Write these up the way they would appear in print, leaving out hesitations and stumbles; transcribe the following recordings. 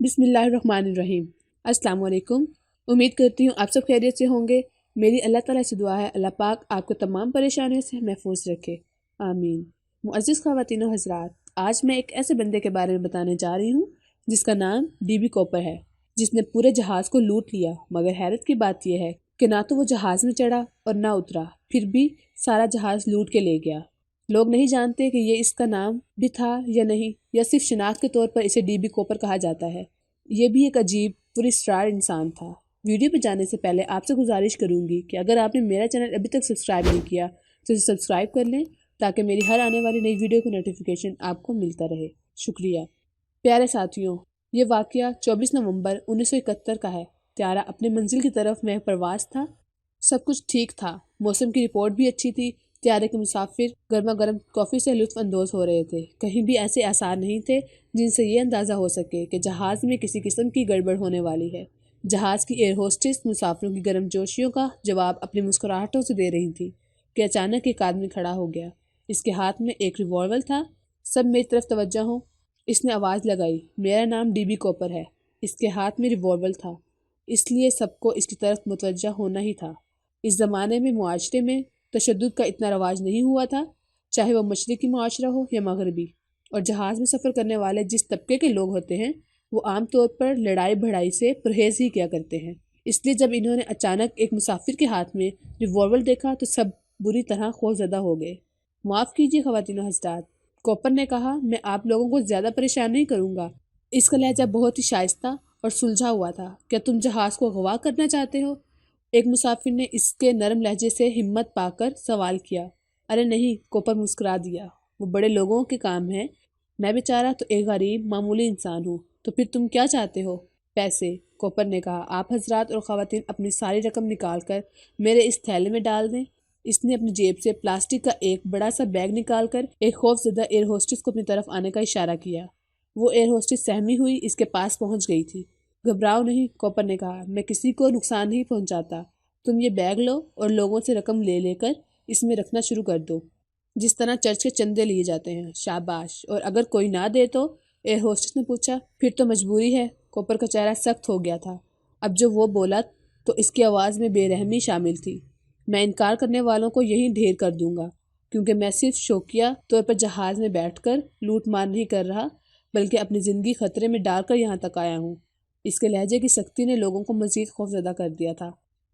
बिस्मिल्लाहिर्रहमानिर्रहीम। अस्सलाम वालेकुम। उम्मीद करती हूँ आप सब खैरियत से होंगे। मेरी अल्लाह ताला से दुआ है अल्लाह पाक आपको तमाम परेशानियों से महफूज रखे, आमीन। मुअज़्ज़िज़ ख़वातीन व हज़रात, आज मैं एक ऐसे बंदे के बारे में बताने जा रही हूँ जिसका नाम डीबी कॉपर है, जिसने पूरे जहाज़ को लूट लिया। मगर हैरत की बात यह है कि ना तो वो जहाज़ में चढ़ा और ना उतरा, फिर भी सारा जहाज़ लूट के ले गया। लोग नहीं जानते कि ये इसका नाम भी था या नहीं, या सिर्फ शिनाख्त के तौर पर इसे डीबी कॉपर कहा जाता है। ये भी एक अजीब पुरस्कार इंसान था। वीडियो पे जाने से पहले आपसे गुजारिश करूंगी कि अगर आपने मेरा चैनल अभी तक सब्सक्राइब नहीं किया तो इसे सब्सक्राइब कर लें, ताकि मेरी हर आने वाली नई वीडियो का नोटिफिकेशन आपको मिलता रहे। शुक्रिया। प्यारे साथियों, ये वाक़या 24 नवंबर 1971 का है। त्यारा अपने मंजिल की तरफ में प्रवास था। सब कुछ ठीक था, मौसम की रिपोर्ट भी अच्छी थी। त्यारे के मुसाफिर गर्मा गर्म कॉफ़ी से लुत्फ अंदोज हो रहे थे। कहीं भी ऐसे आसार नहीं थे जिनसे ये अंदाज़ा हो सके कि जहाज़ में किसी किस्म की गड़बड़ होने वाली है। जहाज़ की एयर होस्टेस मुसाफिरों की गर्मजोशियों का जवाब अपनी मुस्कुराहटों से दे रही थी कि अचानक एक आदमी खड़ा हो गया। इसके हाथ में एक रिवॉल्वर था। सब मेरी तरफ तवज्जो हो, इसने आवाज़ लगाई। मेरा नाम डीबी कॉपर है। इसके हाथ में रिवॉल्वर था, इसलिए सबको इसकी तरफ मुतवज्जा होना ही था। इस ज़माने में मुआशरे में तशद्दुद का इतना रवाज नहीं हुआ था, चाहे वह मशरक़ी मुआशरा हो या मगरबी। और जहाज़ में सफ़र करने वाले जिस तबके के लोग होते हैं वो आम तौर पर लड़ाई भड़ाई से परहेज ही किया करते हैं। इसलिए जब इन्होंने अचानक एक मुसाफिर के हाथ में रिवॉल्वर देखा तो सब बुरी तरह खौफजदा हो गए। माफ़ कीजिए ख़वातीन व हज़रात, कॉपर ने कहा, मैं आप लोगों को ज़्यादा परेशान नहीं करूँगा। इसका लहजा बहुत ही शाइस्ता और सुलझा हुआ था। क्या तुम जहाज़ को अगवा करना चाहते हो? एक मुसाफिर ने इसके नरम लहजे से हिम्मत पाकर सवाल किया। अरे नहीं, कॉपर मुस्कुरा दिया। वो बड़े लोगों के काम है, मैं बेचारा तो एक गरीब मामूली इंसान हूँ। तो फिर तुम क्या चाहते हो? पैसे, कॉपर ने कहा। आप हजरात और ख़वातीन अपनी सारी रकम निकाल कर मेरे इस थैले में डाल दें। इसने अपनी जेब से प्लास्टिक का एक बड़ा सा बैग निकाल कर एक खौफजदा एयर होस्टेस को अपनी तरफ आने का इशारा किया। वो एयर होस्टेस सहमी हुई इसके पास पहुंच गई थी। घबराओ नहीं, कॉपर ने कहा, मैं किसी को नुकसान नहीं पहुंचाता। तुम ये बैग लो और लोगों से रकम ले लेकर इसमें रखना शुरू कर दो, जिस तरह चर्च के चंदे लिए जाते हैं। शाबाश। और अगर कोई ना दे तो? एयर होस्टेस ने पूछा। फिर तो मजबूरी है। कॉपर का चेहरा सख्त हो गया था। अब जो वो बोला तो इसकी आवाज़ में बेरहमी शामिल थी। मैं इनकार करने वालों को यहीं ढेर कर दूंगा, क्योंकि मैं सिर्फ शौकिया तौर पर जहाज़ में बैठकर लूट मार नहीं कर रहा, बल्कि अपनी ज़िंदगी खतरे में डालकर यहाँ तक आया हूँ। इसके लहजे की सख्ती ने लोगों को मजीद खौफजदा कर दिया था।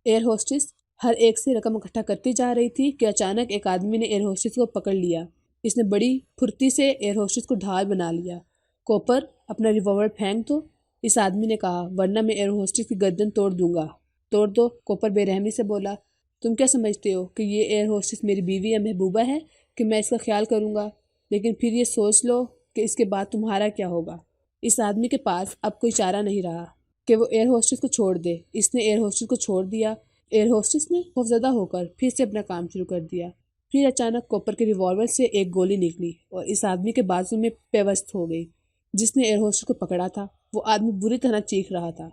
एयर होस्टेस हर एक से रकम इकट्ठा करती जा रही थी कि अचानक एक आदमी ने एयर होस्टेस को पकड़ लिया। इसने बड़ी फुर्ती से एयर होस्टेस को ढाल बना लिया। कॉपर, अपना रिवॉल्वर फेंक दो, इस आदमी ने कहा, वरना मैं एयर होस्टेस की गर्दन तोड़ दूंगा। तोड़ दो, कॉपर बेरहमी से बोला। तुम क्या समझते हो कि ये एयर होस्टेस मेरी बीवी या महबूबा है कि मैं इसका ख्याल करूँगा? लेकिन फिर ये सोच लो कि इसके बाद तुम्हारा क्या होगा। इस आदमी के पास अब कोई चारा नहीं रहा कि वो एयर होस्टेस को छोड़ दे। इसने एयर होस्टेस को छोड़ दिया। एयर होस्टेस ने खौफजदा होकर फिर से अपना काम शुरू कर दिया। फिर अचानक कॉपर के रिवॉल्वर से एक गोली निकली और इस आदमी के बाजू में पेवस्त हो गई। जिसने एयर होस्टेस को पकड़ा था वो आदमी बुरी तरह चीख रहा था।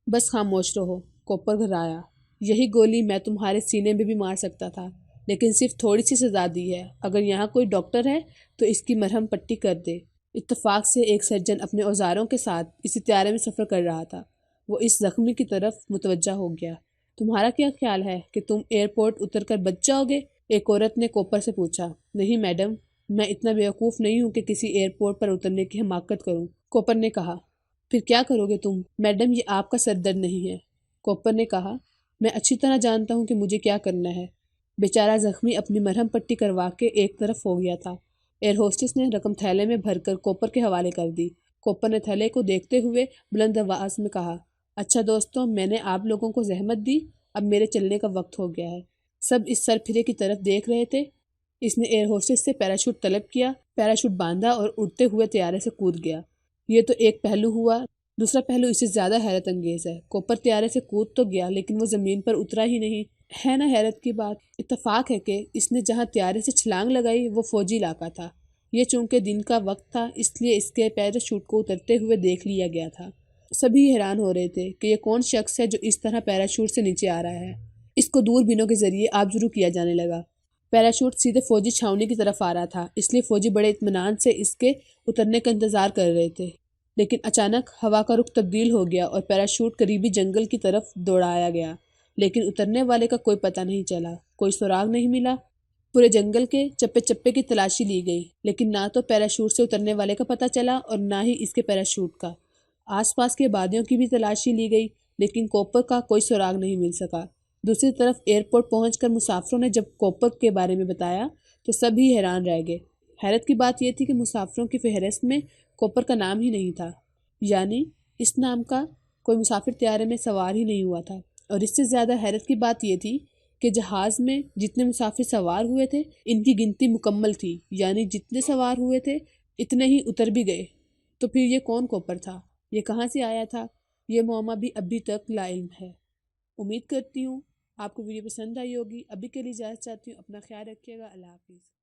बस खामोश रहो, कॉपर घबराया। यही गोली मैं तुम्हारे सीने में भी मार सकता था, लेकिन सिर्फ थोड़ी सी सजा दी है। अगर यहाँ कोई डॉक्टर है तो इसकी मरहम पट्टी कर दे। इत्तेफाक से एक सर्जन अपने औजारों के साथ इसी त्यारे में सफ़र कर रहा था। वो इस जख्मी की तरफ मुतवज्जा हो गया। तुम्हारा क्या ख्याल है कि तुम एयरपोर्ट उतर कर बच जाओगे? एक औरत ने कॉपर से पूछा। नहीं मैडम, मैं इतना बेवकूफ़ नहीं हूँ कि किसी एयरपोर्ट पर उतरने की हिमाकत करूँ, कॉपर ने कहा। फिर क्या करोगे तुम? मैडम, ये आपका सरदर्द नहीं है, कॉपर ने कहा। मैं अच्छी तरह जानता हूँ कि मुझे क्या करना है। बेचारा जख्मी अपनी मरहम पट्टी करवा के एक तरफ हो गया था। एयर होस्टेस ने रकम थैले में भरकर कॉपर के हवाले कर दी। कॉपर ने थैले को देखते हुए बुलंद आवाज में कहा, अच्छा दोस्तों, मैंने आप लोगों को जहमत दी, अब मेरे चलने का वक्त हो गया है। सब इस सरफिरे की तरफ देख रहे थे। इसने एयर होस्टेस से पैराशूट तलब किया, पैराशूट बांधा और उड़ते हुए तैयारे से कूद गया। ये तो एक पहलू हुआ। दूसरा पहलू इससे ज्यादा हैरत अंगेज है। कॉपर तैयारे से कूद तो गया, लेकिन वो जमीन पर उतरा ही नहीं। है ना हैरत की बात। इत्तेफाक है कि इसने जहाँ तैयारे से छलांग लगाई वो फौजी इलाका था। ये चूंकि दिन का वक्त था, इसलिए इसके पैराशूट को उतरते हुए देख लिया गया था। सभी हैरान हो रहे थे कि ये कौन शख्स है जो इस तरह पैराशूट से नीचे आ रहा है। इसको दूरबीनों के जरिए आबजरू किया जाने लगा। पैराशूट सीधे फौजी छावनी की तरफ आ रहा था, इसलिए फौजी बड़े इत्मीनान से इसके उतरने का इंतजार कर रहे थे। لیکن اچانک ہوا کا رخ تبدیل ہو گیا اور پیراشوٹ قریبی جنگل کی طرف دوڑایا گیا، لیکن اترنے والے کا کوئی پتہ نہیں چلا، کوئی سراغ نہیں ملا۔ پورے جنگل کے چپے چپے کی تلاشی لی گئی، لیکن نہ تو پیراشوٹ سے اترنے والے کا پتہ چلا اور نہ ہی اس کے پیراشوٹ کا۔ آس پاس کے وادیوں کی بھی تلاشی لی گئی، لیکن کوپر کا کوئی سراغ نہیں مل سکا۔ دوسری طرف ایئرپورٹ پہنچ کر مسافروں نے جب کوپر کے بارے میں بتایا تو سب ہی حیران رہ گئے۔ حیرت کی بات یہ تھی کہ مسافروں کی فہرست میں کوپر کا نام ہی نہیں تھا، یعنی اس نام کا کوئی مسافر طیارے میں سوار ہی نہیں ہوا تھا۔ اور اس سے زیادہ حیرت کی بات یہ تھی کہ جہاز میں جتنے مسافر سوار ہوئے تھے ان کی گنتی مکمل تھی، یعنی جتنے سوار ہوئے تھے اتنے ہی اتر بھی گئے۔ تو پھر یہ کون کوپر تھا؟ یہ کہاں سے آیا تھا؟ یہ معمہ بھی ابھی تک لا علم ہے۔ امید کرتی ہوں آپ کو ویڈیو پسند آئی ہوگی۔ ابھی کے لیے اجازت چاہتی ہوں، اپنا خیال رکھیے گا۔ اللہ حافظ۔